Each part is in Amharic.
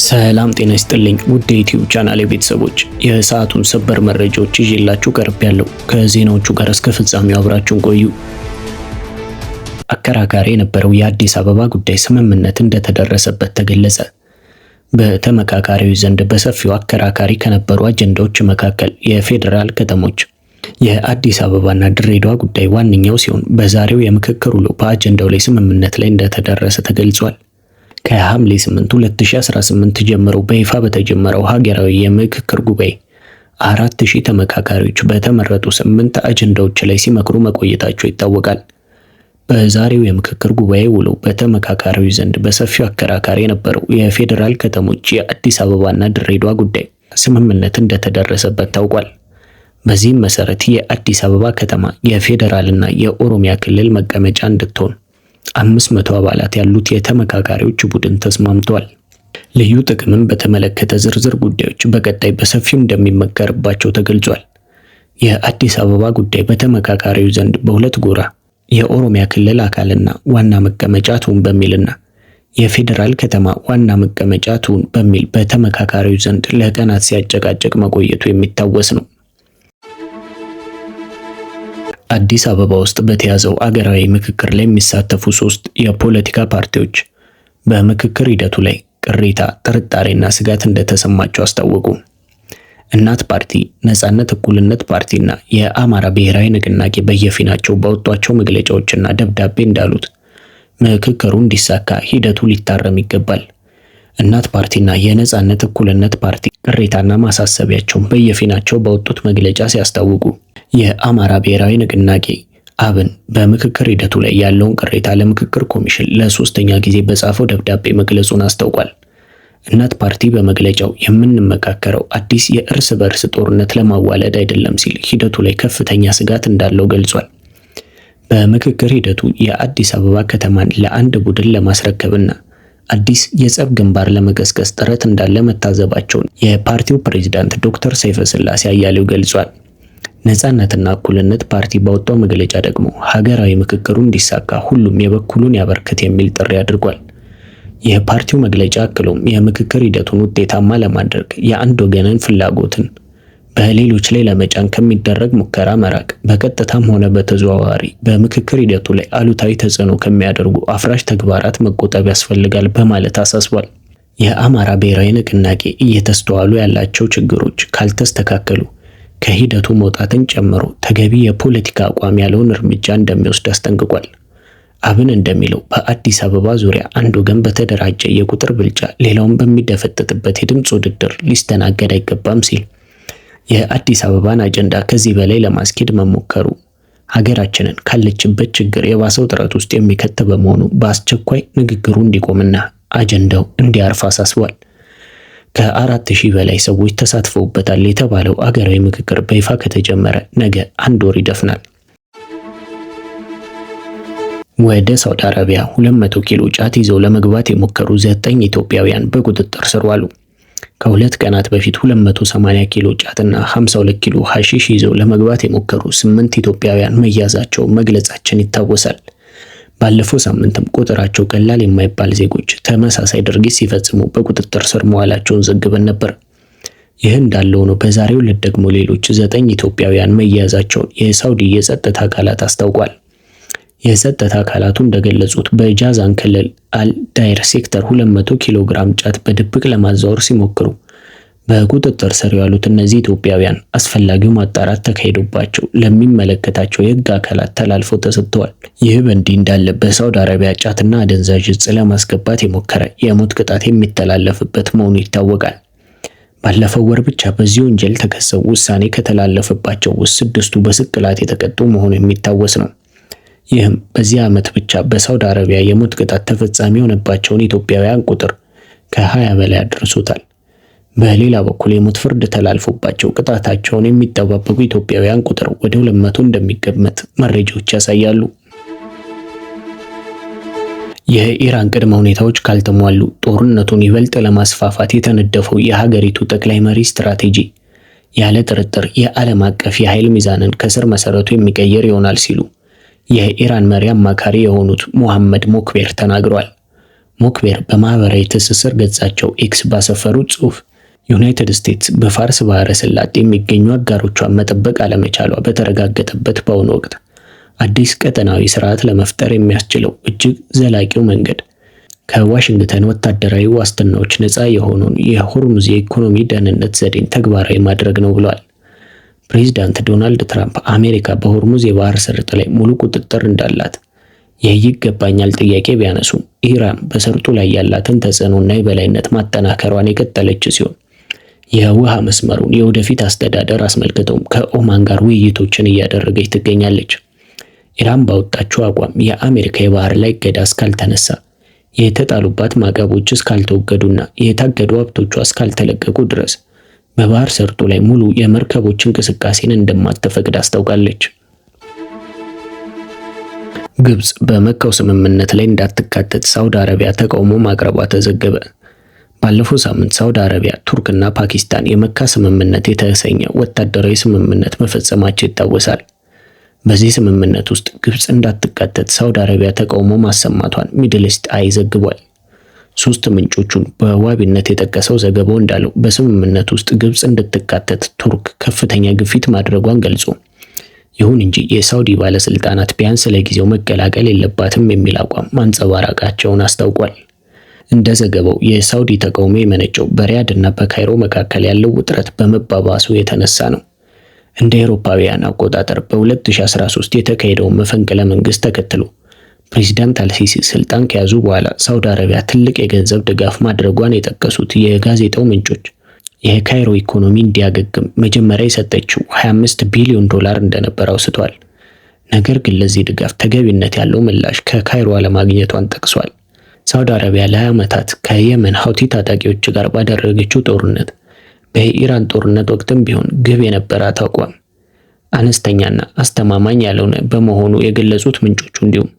ሰላም ጤና ይስጥልኝ ውድ የዩቲዩብ ቻናል ቤተሰቦች፣ የሰዓቱን ሰበር መረጃዎች ይዤላችሁ ቀርቤያለሁ። ከዜናዎቹ ጋር እስከ ፍጻሜው አብራችሁን ቆዩ። አከራካሪ የነበረው የአዲስ አበባ ጉዳይ ስምምነት እንደተደረሰበት ተገለጸ። በተመካካሪዎች ዘንድ በሰፊው አከራካሪ ከነበሩ አጀንዳዎች መካከል የፌዴራል ከተሞች የአዲስ አበባና ድሬዳዋ ጉዳይ ዋነኛው ሲሆን በዛሬው የምክክር ውሎ በአጀንዳው ላይ ስምምነት ላይ እንደተደረሰ ተገልጿል። ከሐምሌ 8 2018 ጀምሮ በይፋ በተጀመረው ሀገራዊ የምክክር ጉባኤ 4000 ተመካካሪዎች በተመረጡ 8 አጀንዳዎች ላይ ሲመክሩ መቆየታቸው ይታወቃል። በዛሬው የምክክር ጉባኤ ውሎ በተመካካሪዎች ዘንድ በሰፊው አከራካሪ የነበረው የፌዴራል ከተሞች የአዲስ አበባና ድሬዳዋ ጉዳይ ስምምነት እንደተደረሰበት ታውቋል። በዚህም መሰረት የአዲስ አበባ ከተማ የፌዴራልና የኦሮሚያ ክልል መቀመጫ እንድትሆን 500 አባላት ያሉት የተመካካሪዎች ቡድን ተስማምቷል። ልዩ ጥቅምን በተመለከተ ዝርዝር ጉዳዮች በቀጣይ በሰፊው እንደሚመከርባቸው ተገልጿል። የአዲስ አበባ ጉዳይ በተመካካሪው ዘንድ በሁለት ጎራ የኦሮሚያ ክልል አካልና ዋና መቀመጫ ትሁን በሚልና የፌዴራል ከተማ ዋና መቀመጫ ትሁን በሚል በተመካካሪው ዘንድ ለቀናት ሲያጨቃጨቅ መቆየቱ የሚታወስ ነው። አዲስ አበባ ውስጥ በተያዘው አገራዊ ምክክር ላይ የሚሳተፉ 3 የፖለቲካ ፓርቲዎች በምክክር ሂደቱ ላይ ቅሬታ፣ ጥርጣሬና ስጋት እንደተሰማቸው አስታወቁ። እናት ፓርቲ፣ ነጻነት እኩልነት ፓርቲና የአማራ ብሔራዊ ንቅናቄ በየፊናቸው ባወጧቸው መግለጫዎችና ደብዳቤ እንዳሉት ምክክሩ እንዲሳካ ሂደቱ ሊታረም ይገባል። እናት ፓርቲና የነጻነት እኩልነት ፓርቲ ቅሬታና ማሳሰቢያቸውን በየፊናቸው ባወጡት መግለጫ ሲያስታውቁ፣ የአማራ ብሔራዊ ንቅናቄ አብን በምክክር ሂደቱ ላይ ያለውን ቅሬታ ለምክክር ኮሚሽን ለሶስተኛ ጊዜ በጻፈው ደብዳቤ መግለጹን አስታውቋል። እናት ፓርቲ በመግለጫው የምንመካከረው አዲስ የእርስ በርስ ጦርነት ለማዋለድ አይደለም ሲል ሂደቱ ላይ ከፍተኛ ስጋት እንዳለው ገልጿል። በምክክር ሂደቱ የአዲስ አበባ ከተማን ለአንድ ቡድን ለማስረከብና አዲስ የጸብ ግንባር ለመቀስቀስ ጥረት እንዳለ መታዘባቸውን የፓርቲው ፕሬዝዳንት ዶክተር ሰይፈ ስላሴ አያሌው ገልጿል። ነጻነትና እኩልነት ፓርቲ ባወጣው መግለጫ ደግሞ ሀገራዊ ምክክሩ እንዲሳካ ሁሉም የበኩሉን ያበርክት የሚል ጥሪ አድርጓል። የፓርቲው መግለጫ አክሎም የምክክር ሂደቱን ውጤታማ ለማድረግ የአንድ ወገንን ፍላጎትን በሌሎች ላይ ለመጫን ከሚደረግ ሙከራ መራቅ፣ በቀጥታም ሆነ በተዘዋዋሪ በምክክር ሂደቱ ላይ አሉታዊ ተጽዕኖ ከሚያደርጉ አፍራሽ ተግባራት መቆጠብ ያስፈልጋል በማለት አሳስቧል። የአማራ ብሔራዊ ንቅናቄ እየተስተዋሉ ያላቸው ችግሮች ካልተስተካከሉ ከሂደቱ መውጣትን ጨምሮ ተገቢ የፖለቲካ አቋም ያለውን እርምጃ እንደሚወስድ አስጠንቅቋል። አብን እንደሚለው በአዲስ አበባ ዙሪያ አንድ ወገን በተደራጀ የቁጥር ብልጫ ሌላውን በሚደፈጥጥበት የድምፅ ውድድር ሊስተናገድ አይገባም ሲል የአዲስ አበባን አጀንዳ ከዚህ በላይ ለማስኬድ መሞከሩ ሀገራችንን ካለችበት ችግር የባሰው ጥረት ውስጥ የሚከት በመሆኑ በአስቸኳይ ንግግሩ እንዲቆምና አጀንዳው እንዲያርፍ አሳስቧል። ከ4000 በላይ ሰዎች ተሳትፈውበታል የተባለው አገራዊ ምክክር በይፋ ከተጀመረ ነገ 1 ወር ይደፍናል። ወደ ሳውዲ አረቢያ 200 ኪሎ ጫት ይዘው ለመግባት የሞከሩ 9 ኢትዮጵያውያን በቁጥጥር ስር ዋሉ። ከ2 ቀናት በፊት 280 ኪሎ ጫትና 52 ኪሎ ሐሺሽ ይዘው ለመግባት የሞከሩ 8 ኢትዮጵያውያን መያዛቸው መግለጻችን ይታወሳል። ባለፈው ሳምንትም ቁጥራቸው ቀላል የማይባል ዜጎች ተመሳሳይ ድርጊት ሲፈጽሙ በቁጥጥር ስር መዋላቸውን ዘግበን ነበር። ይህ እንዳለው ነው በዛሬው ዕለት ደግሞ ሌሎች 9 ኢትዮጵያውያን መያዛቸውን የሳውዲ የጸጥታ አካላት አስታውቋል። የጸጥታ አካላቱ እንደገለጹት በጃዛን ክልል አልዳይር ሴክተር 200 ኪሎ ግራም ጫት በድብቅ ለማዛወር ሲሞክሩ በቁጥጥር ስር ያሉት እነዚህ ኢትዮጵያውያን አስፈላጊው ማጣራት ተካሂዶባቸው ለሚመለከታቸው የሕግ አካላት ተላልፈው ተሰጥተዋል። ይህ በእንዲህ እንዳለ በሳውዲ አረቢያ ጫትና አደንዛዥ ዕፅ ለማስገባት የሞከረ የሞት ቅጣት የሚተላለፍበት መሆኑ ይታወቃል። ባለፈው ወር ብቻ በዚህ ወንጀል ተከሰው ውሳኔ ከተላለፈባቸው ውስጥ 6ቱ በስቅላት የተቀጡ መሆኑ የሚታወስ ነው። ይህም በዚህ ዓመት ብቻ በሳውዲ አረቢያ የሞት ቅጣት ተፈጻሚ የሆነባቸውን ኢትዮጵያውያን ቁጥር ከ20 በላይ አድርሶታል። በሌላ በኩል የሞት ፍርድ ተላልፎባቸው ቅጣታቸውን የሚጠባበቁ ኢትዮጵያውያን ቁጥር ወደ 200 እንደሚገመት መረጃዎች ያሳያሉ። የኢራን ቅድመ ሁኔታዎች ካልተሟሉ ጦርነቱን ይበልጥ ለማስፋፋት የተነደፈው የሀገሪቱ ጠቅላይ መሪ ስትራቴጂ ያለ ጥርጥር የዓለም አቀፍ የኃይል ሚዛንን ከስር መሰረቱ የሚቀይር ይሆናል ሲሉ የኢራን መሪ አማካሪ የሆኑት ሙሐመድ ሞክቤር ተናግረዋል። ሞክቤር በማህበራዊ ትስስር ገጻቸው ኤክስ ባሰፈሩት ጽሑፍ ዩናይትድ ስቴትስ በፋርስ ባህረ ሰላጤ የሚገኙ አጋሮቿን መጠበቅ አለመቻሏ በተረጋገጠበት በአሁኑ ወቅት አዲስ ቀጠናዊ ስርዓት ለመፍጠር የሚያስችለው እጅግ ዘላቂው መንገድ ከዋሽንግተን ወታደራዊ ዋስትናዎች ነፃ የሆነውን የሆርሙዝ የኢኮኖሚ ደህንነት ዘዴን ተግባራዊ ማድረግ ነው ብለዋል። ፕሬዚዳንት ዶናልድ ትራምፕ አሜሪካ በሆርሙዝ የባህር ሰርጥ ላይ ሙሉ ቁጥጥር እንዳላት ይገባኛል ጥያቄ ቢያነሱም ኢራን በሰርጡ ላይ ያላትን ተጽዕኖና የበላይነት ማጠናከሯን የቀጠለች ሲሆን የውሃ መስመሩን የወደፊት አስተዳደር አስመልክተውም ከኦማን ጋር ውይይቶችን እያደረገች ትገኛለች። ኢራን ባወጣችው አቋም የአሜሪካ የባህር ላይ እገዳ እስካልተነሳ፣ የተጣሉባት ማዕቀቦች እስካልተወገዱና የታገዱ ሀብቶቿ እስካልተለቀቁ ድረስ በባህር ሰርጡ ላይ ሙሉ የመርከቦች እንቅስቃሴን እንደማትፈቅድ አስታውቃለች። ግብጽ በመካው ስምምነት ላይ እንዳትካተት ሳውዲ አረቢያ ተቃውሞ ማቅረቧ ተዘገበ። ባለፈው ሳምንት ሳውዲ አረቢያ፣ ቱርክና ፓኪስታን የመካ ስምምነት የተሰኘ ወታደራዊ ስምምነት መፈጸማቸው ይታወሳል። በዚህ ስምምነት ውስጥ ግብጽ እንዳትካተት ሳውዲ አረቢያ ተቃውሞ ማሰማቷን ሚድል ኢስት አይ ዘግቧል። ሶስት ምንጮቹን በዋቢነት የጠቀሰው ዘገባው እንዳለው በስምምነት ውስጥ ግብጽ እንድትካተት ቱርክ ከፍተኛ ግፊት ማድረጓን ገልጾ ይሁን እንጂ የሳውዲ ባለስልጣናት ቢያንስ ለጊዜው መቀላቀል የለባትም የሚል አቋም ማንጸባረቃቸውን አስታውቋል። እንደ ዘገባው የሳውዲ ተቃውሞ የመነጨው በሪያድ እና በካይሮ መካከል ያለው ውጥረት በመባባሱ የተነሳ ነው። እንደ አውሮፓውያን አቆጣጠር በ2013 የተካሄደውን መፈንቅለ መንግስት ተከትሎ ፕሬዚዳንት አልሲሲ ስልጣን ከያዙ በኋላ ሳውዲ አረቢያ ትልቅ የገንዘብ ድጋፍ ማድረጓን የጠቀሱት የጋዜጣው ምንጮች የካይሮ ኢኮኖሚ እንዲያገግም መጀመሪያ የሰጠችው 25 ቢሊዮን ዶላር እንደነበር አውስቷል። ነገር ግን ለዚህ ድጋፍ ተገቢነት ያለው ምላሽ ከካይሮ አለማግኘቷን ጠቅሷል። ሳውዲ አረቢያ ለ20 ዓመታት ከየመን ሀውቲ ታጣቂዎች ጋር ባደረገችው ጦርነት በኢራን ጦርነት ወቅትም ቢሆን ግብ የነበራት አቋም አነስተኛና አስተማማኝ ያልሆነ በመሆኑ የገለጹት ምንጮቹ እንዲሁም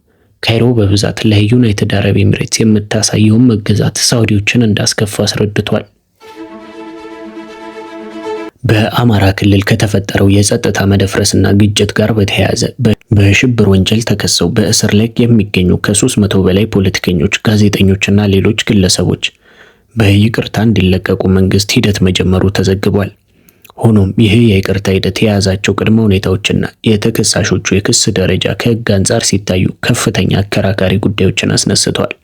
ካይሮ በብዛት ለዩናይትድ አረብ ኤሚሬትስ የምታሳየውን መገዛት ሳውዲዎችን እንዳስከፋ አስረድቷል። በአማራ ክልል ከተፈጠረው የጸጥታ መደፍረስና ግጭት ጋር በተያያዘ በሽብር ወንጀል ተከሰው በእስር ላይ የሚገኙ ከ300 በላይ ፖለቲከኞች፣ ጋዜጠኞችና ሌሎች ግለሰቦች በይቅርታ እንዲለቀቁ መንግስት ሂደት መጀመሩ ተዘግቧል። ሆኖም ይህ የይቅርታ ሂደት የያዛቸው ቅድመ ሁኔታዎችና የተከሳሾቹ የክስ ደረጃ ከህግ አንጻር ሲታዩ ከፍተኛ አከራካሪ ጉዳዮችን አስነስተዋል።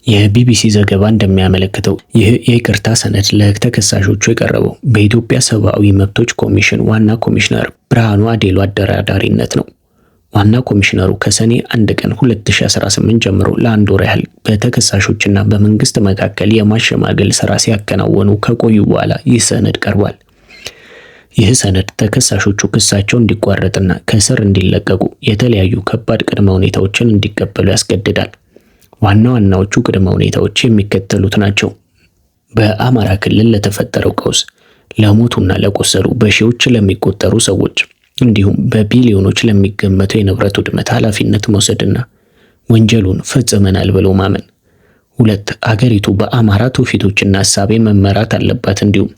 የቢቢሲ ዘገባ እንደሚያመለክተው ይህ የይቅርታ ሰነድ ለተከሳሾቹ የቀረበው በኢትዮጵያ ሰብአዊ መብቶች ኮሚሽን ዋና ኮሚሽነር ብርሃኑ አዴሎ አደራዳሪነት ነው። ዋና ኮሚሽነሩ ከሰኔ 1 ቀን 2018 ጀምሮ ለአንድ ወር ያህል በተከሳሾችና በመንግስት መካከል የማሸማገል ስራ ሲያከናወኑ ከቆዩ በኋላ ይህ ሰነድ ቀርቧል። ይህ ሰነድ ተከሳሾቹ ክሳቸው እንዲቋረጥና ከእስር እንዲለቀቁ የተለያዩ ከባድ ቅድመ ሁኔታዎችን እንዲቀበሉ ያስገድዳል። ዋና ዋናዎቹ ቅድመ ሁኔታዎች የሚከተሉት ናቸው። በአማራ ክልል ለተፈጠረው ቀውስ፣ ለሞቱና ለቆሰሉ በሺዎች ለሚቆጠሩ ሰዎች እንዲሁም በቢሊዮኖች ለሚገመተው የንብረት ውድመት ኃላፊነት መውሰድና ወንጀሉን ፈጽመናል ብሎ ማመን። 2. አገሪቱ በአማራ ትውፊቶችና እሳቤ መመራት አለባት እንዲሁም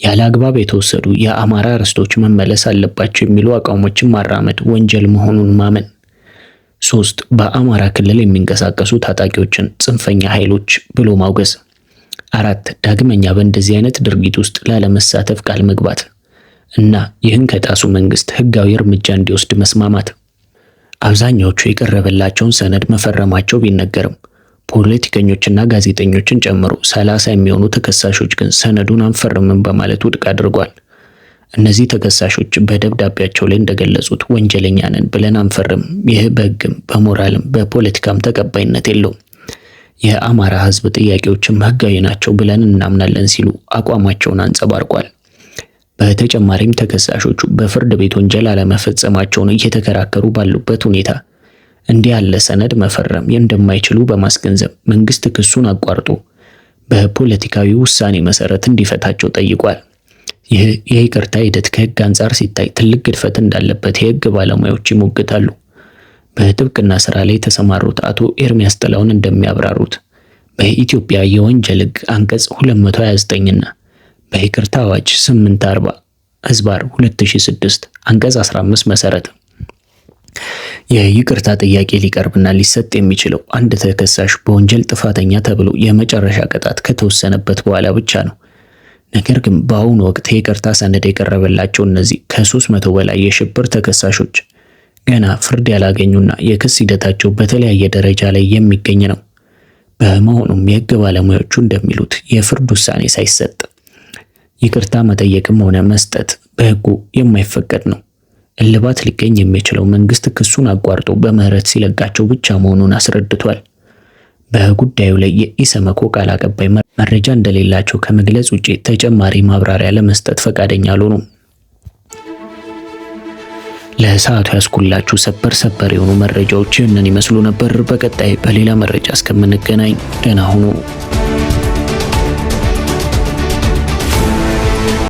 ያለ አግባብ የተወሰዱ የአማራ ርስቶች መመለስ አለባቸው የሚሉ አቋሞችን ማራመድ ወንጀል መሆኑን ማመን። 3. በአማራ ክልል የሚንቀሳቀሱ ታጣቂዎችን ጽንፈኛ ኃይሎች ብሎ ማውገዝ። 4. ዳግመኛ በእንደዚህ አይነት ድርጊት ውስጥ ላለመሳተፍ ቃል መግባት እና ይህን ከጣሱ መንግስት ህጋዊ እርምጃ እንዲወስድ መስማማት። አብዛኛዎቹ የቀረበላቸውን ሰነድ መፈረማቸው ቢነገርም ፖለቲከኞችና ጋዜጠኞችን ጨምሮ 30 የሚሆኑ ተከሳሾች ግን ሰነዱን አንፈርምም በማለት ውድቅ አድርጓል። እነዚህ ተከሳሾች በደብዳቤያቸው ላይ እንደገለጹት ወንጀለኛ ነን ብለን አንፈርም፣ ይህ በህግም በሞራልም በፖለቲካም ተቀባይነት የለውም፣ የአማራ ህዝብ ጥያቄዎችም ህጋዊ ናቸው ብለን እናምናለን ሲሉ አቋማቸውን አንጸባርቋል። በተጨማሪም ተከሳሾቹ በፍርድ ቤት ወንጀል አለመፈጸማቸውን እየተከራከሩ ባሉበት ሁኔታ እንዲህ ያለ ሰነድ መፈረም እንደማይችሉ በማስገንዘብ መንግስት ክሱን አቋርጦ በፖለቲካዊ ውሳኔ መሰረት እንዲፈታቸው ጠይቋል። ይህ የይቅርታ ሂደት ከህግ አንጻር ሲታይ ትልቅ ግድፈት እንዳለበት የህግ ባለሙያዎች ይሞግታሉ። በጥብቅና ስራ ላይ የተሰማሩት አቶ ኤርሚያስ ጥላውን እንደሚያብራሩት በኢትዮጵያ የወንጀል ህግ አንቀጽ 229 እና በይቅርታ አዋጅ 840/2006 አንቀጽ 15 መሰረት የይቅርታ ጥያቄ ሊቀርብና ሊሰጥ የሚችለው አንድ ተከሳሽ በወንጀል ጥፋተኛ ተብሎ የመጨረሻ ቅጣት ከተወሰነበት በኋላ ብቻ ነው። ነገር ግን በአሁኑ ወቅት የይቅርታ ሰነድ የቀረበላቸው እነዚህ ከ300 በላይ የሽብር ተከሳሾች ገና ፍርድ ያላገኙና የክስ ሂደታቸው በተለያየ ደረጃ ላይ የሚገኝ ነው። በመሆኑም የህግ ባለሙያዎቹ እንደሚሉት የፍርድ ውሳኔ ሳይሰጥ ይቅርታ መጠየቅም ሆነ መስጠት በህጉ የማይፈቀድ ነው። እልባት ሊገኝ የሚችለው መንግስት ክሱን አቋርጦ በምህረት ሲለቃቸው ብቻ መሆኑን አስረድቷል። በጉዳዩ ላይ የኢሰመኮ ቃል አቀባይ መረጃ እንደሌላቸው ከመግለጽ ውጪ ተጨማሪ ማብራሪያ ለመስጠት ፈቃደኛ አልሆኑም። ለሰዓቱ ያስኩላችሁ ሰበር የሆኑ መረጃዎች ይህንን ይመስሉ ነበር። በቀጣይ በሌላ መረጃ እስከምንገናኝ ደህና ሁኑ።